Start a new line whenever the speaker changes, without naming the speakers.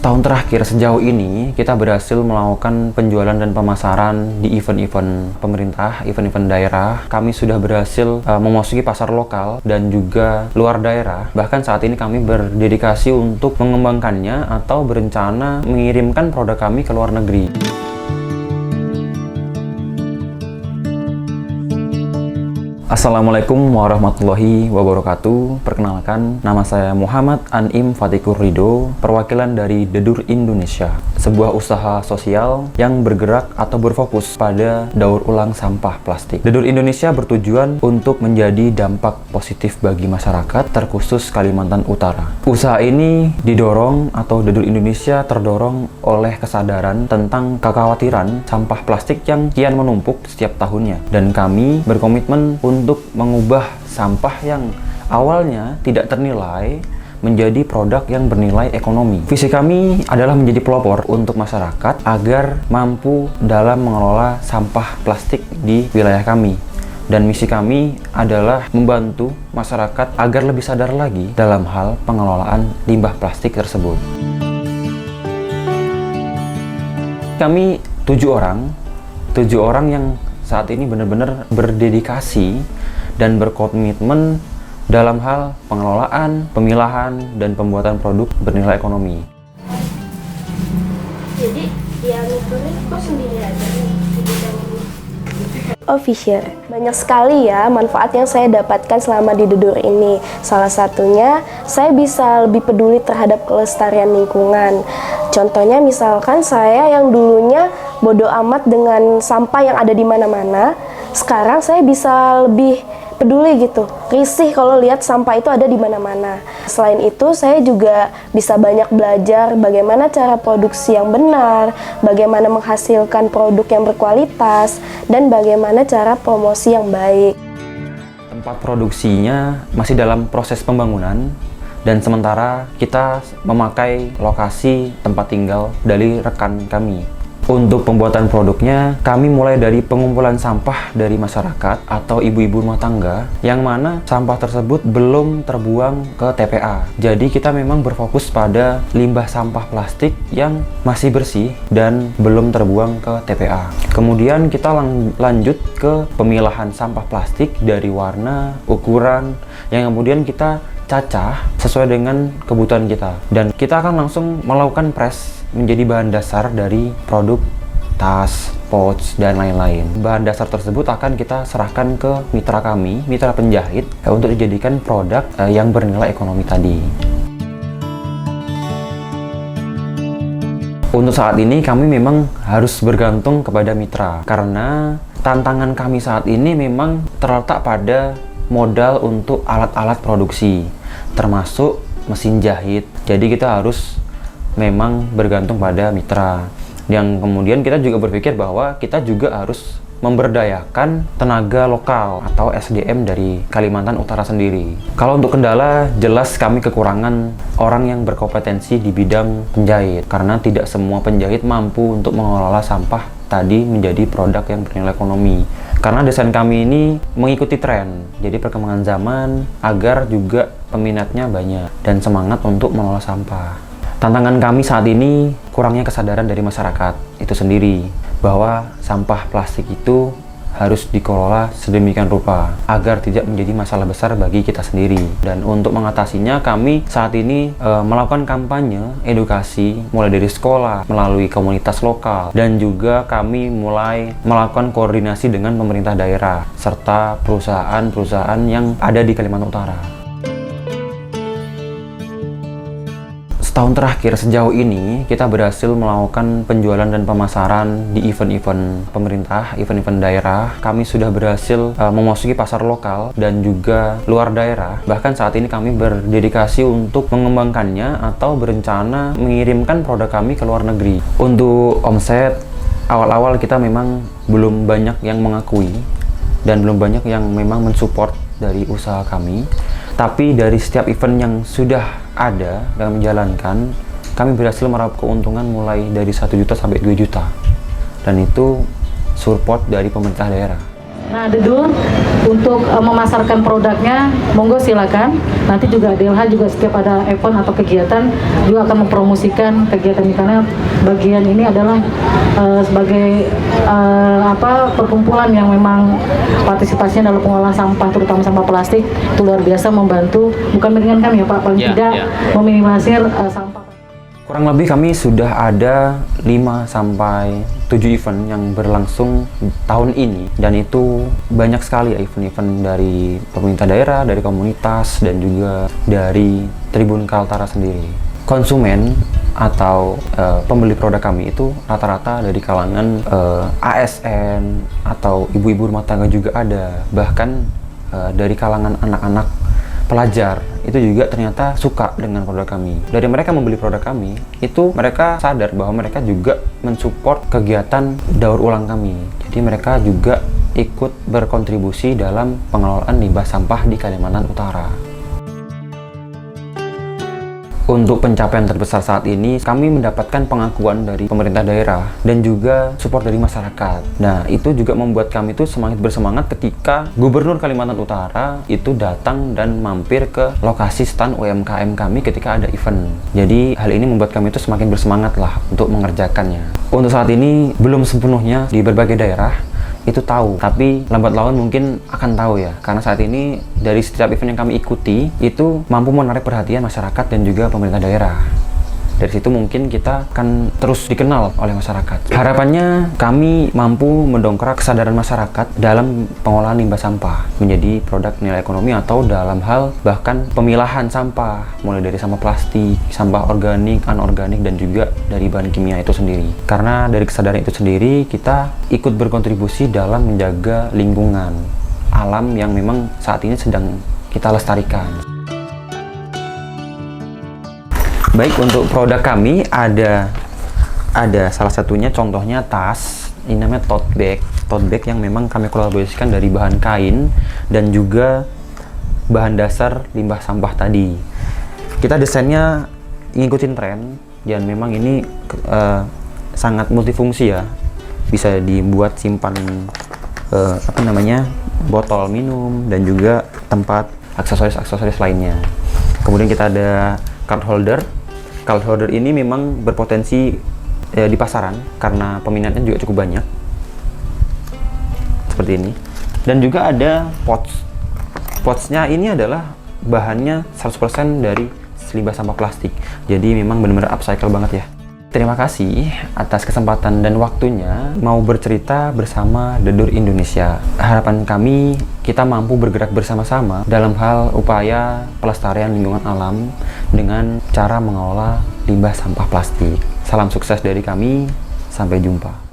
Setahun terakhir sejauh ini kita berhasil melakukan penjualan dan pemasaran di event-event pemerintah, event-event daerah. Kami sudah berhasil memasuki pasar lokal dan juga luar daerah. Bahkan saat ini kami berdedikasi untuk mengembangkannya atau berencana mengirimkan produk kami ke luar negeri. Assalamualaikum warahmatullahi wabarakatuh. Perkenalkan, nama saya Muhammad An'im Fatikur Ridho, perwakilan dari Dedur Indonesia, sebuah usaha sosial yang bergerak atau berfokus pada daur ulang sampah plastik. Dedur Indonesia bertujuan untuk menjadi dampak positif bagi masyarakat, terkhusus Kalimantan Utara. Usaha ini didorong atau Dedur Indonesia terdorong oleh kesadaran tentang kekhawatiran sampah plastik yang kian menumpuk setiap tahunnya, dan kami berkomitmen untuk mengubah sampah yang awalnya tidak ternilai menjadi produk yang bernilai ekonomi. Visi kami adalah menjadi pelopor untuk masyarakat agar mampu dalam mengelola sampah plastik di wilayah kami. Dan misi kami adalah membantu masyarakat agar lebih sadar lagi dalam hal pengelolaan limbah plastik tersebut. Kami 7 orang yang saat ini benar-benar berdedikasi dan berkomitmen dalam hal pengelolaan, pemilahan, dan pembuatan produk bernilai ekonomi.
Jadi yang itu nih kok sendiri aja nih di bidang ini? Fisher. Banyak sekali ya manfaat yang saya dapatkan selama di Dedur ini. Salah satunya saya bisa lebih peduli terhadap kelestarian lingkungan. Contohnya misalkan saya yang dulunya bodoh amat dengan sampah yang ada di mana-mana, sekarang saya bisa lebih peduli gitu, risih kalau lihat sampah itu ada di mana-mana. Selain itu, saya juga bisa banyak belajar bagaimana cara produksi yang benar, bagaimana menghasilkan produk yang berkualitas, dan bagaimana cara promosi yang baik.
Tempat produksinya masih dalam proses pembangunan, dan sementara kita memakai lokasi tempat tinggal dari rekan kami. Untuk pembuatan produknya, kami mulai dari pengumpulan sampah dari masyarakat atau ibu-ibu rumah tangga, yang mana sampah tersebut belum terbuang ke TPA. Jadi kita memang berfokus pada limbah sampah plastik yang masih bersih dan belum terbuang ke TPA. Kemudian kita lanjut ke pemilahan sampah plastik dari warna, ukuran, yang kemudian kita cacah sesuai dengan kebutuhan kita. Dan kita akan langsung melakukan press menjadi bahan dasar dari produk tas, pouch, dan lain-lain. Bahan dasar tersebut akan kita serahkan ke mitra kami, mitra penjahit, untuk dijadikan produk yang bernilai ekonomi tadi. Untuk saat ini kami memang harus bergantung kepada mitra, karena tantangan kami saat ini memang terletak pada modal untuk alat-alat produksi, termasuk mesin jahit. Jadi kita harus memang bergantung pada mitra, yang kemudian kita juga berpikir bahwa kita juga harus memberdayakan tenaga lokal atau SDM dari Kalimantan Utara sendiri. Kalau untuk kendala, jelas kami kekurangan orang yang berkompetensi di bidang penjahit, karena tidak semua penjahit mampu untuk mengelola sampah tadi menjadi produk yang bernilai ekonomi. Karena desain kami ini mengikuti tren, jadi perkembangan zaman, agar juga peminatnya banyak dan semangat untuk mengelola sampah. Tantangan kami saat ini kurangnya kesadaran dari masyarakat itu sendiri bahwa sampah plastik itu harus dikelola sedemikian rupa agar tidak menjadi masalah besar bagi kita sendiri. Dan untuk mengatasinya, kami saat ini melakukan kampanye edukasi mulai dari sekolah, melalui komunitas lokal, dan juga kami mulai melakukan koordinasi dengan pemerintah daerah serta perusahaan-perusahaan yang ada di Kalimantan Utara. Setahun terakhir sejauh ini kita berhasil melakukan penjualan dan pemasaran di event-event pemerintah, event-event daerah. Kami sudah berhasil memasuki pasar lokal dan juga luar daerah. Bahkan saat ini kami berdedikasi untuk mengembangkannya atau berencana mengirimkan produk kami ke luar negeri. Untuk omset, awal-awal kita memang belum banyak yang mengakui dan belum banyak yang memang mensupport dari usaha kami. Tapi dari setiap event yang sudah ada dalam menjalankan, kami berhasil meraup keuntungan mulai dari 1 juta sampai 2 juta. Dan itu support dari pemerintah daerah.
Nah, Dedur untuk memasarkan produknya, monggo silakan. Nanti juga DLH juga setiap ada event atau kegiatan juga akan mempromosikan kegiatan ini, karena bagian ini adalah sebagai perkumpulan yang memang partisipasinya dalam pengolahan sampah, terutama sampah plastik, itu luar biasa membantu, bukan meringankan ya Pak, paling tidak meminimalisir sampah.
Kurang lebih kami sudah ada 5-7 event yang berlangsung tahun ini, dan itu banyak sekali event-event dari pemerintah daerah, dari komunitas, dan juga dari Tribun Kaltara sendiri. Konsumen atau pembeli produk kami itu rata-rata dari kalangan ASN atau ibu-ibu rumah tangga juga ada, bahkan dari kalangan anak-anak pelajar itu juga ternyata suka dengan produk kami. Dari mereka membeli produk kami, itu mereka sadar bahwa mereka juga mensupport kegiatan daur ulang kami. Jadi mereka juga ikut berkontribusi dalam pengelolaan limbah sampah di Kalimantan Utara. Untuk pencapaian terbesar saat ini, kami mendapatkan pengakuan dari pemerintah daerah dan juga support dari masyarakat. Nah, itu juga membuat kami itu semakin bersemangat ketika Gubernur Kalimantan Utara itu datang dan mampir ke lokasi stand UMKM kami ketika ada event. Jadi, hal ini membuat kami itu semakin bersemangat lah untuk mengerjakannya. Untuk saat ini, belum sepenuhnya di berbagai daerah itu tahu, tapi lambat laun mungkin akan tahu ya, karena saat ini dari setiap event yang kami ikuti itu mampu menarik perhatian masyarakat dan juga pemerintah daerah. Dari situ mungkin kita akan terus dikenal oleh masyarakat. Harapannya kami mampu mendongkrak kesadaran masyarakat dalam pengolahan limbah sampah menjadi produk nilai ekonomi, atau dalam hal bahkan pemilahan sampah, mulai dari sampah plastik, sampah organik, anorganik, dan juga dari bahan kimia itu sendiri. Karena dari kesadaran itu sendiri kita ikut berkontribusi dalam menjaga lingkungan alam yang memang saat ini sedang kita lestarikan. Baik, untuk produk kami ada salah satunya, contohnya tas. Ini namanya tote bag yang memang kami kolaborasikan dari bahan kain dan juga bahan dasar limbah sampah tadi. Kita desainnya ngikutin tren, dan memang ini sangat multifungsi ya. Bisa dibuat simpan botol minum dan juga tempat aksesoris lainnya. Kemudian kita ada card holder. Card holder ini memang berpotensi di pasaran karena peminatnya juga cukup banyak. Seperti ini. Dan juga ada pouch. Pouchnya ini adalah bahannya 100% dari limbah sampah plastik. Jadi memang benar-benar upcycle banget ya. Terima kasih atas kesempatan dan waktunya mau bercerita bersama Dedur Indonesia. Harapan kami kita mampu bergerak bersama-sama dalam hal upaya pelestarian lingkungan alam dengan cara mengelola limbah sampah plastik. Salam sukses dari kami, sampai jumpa.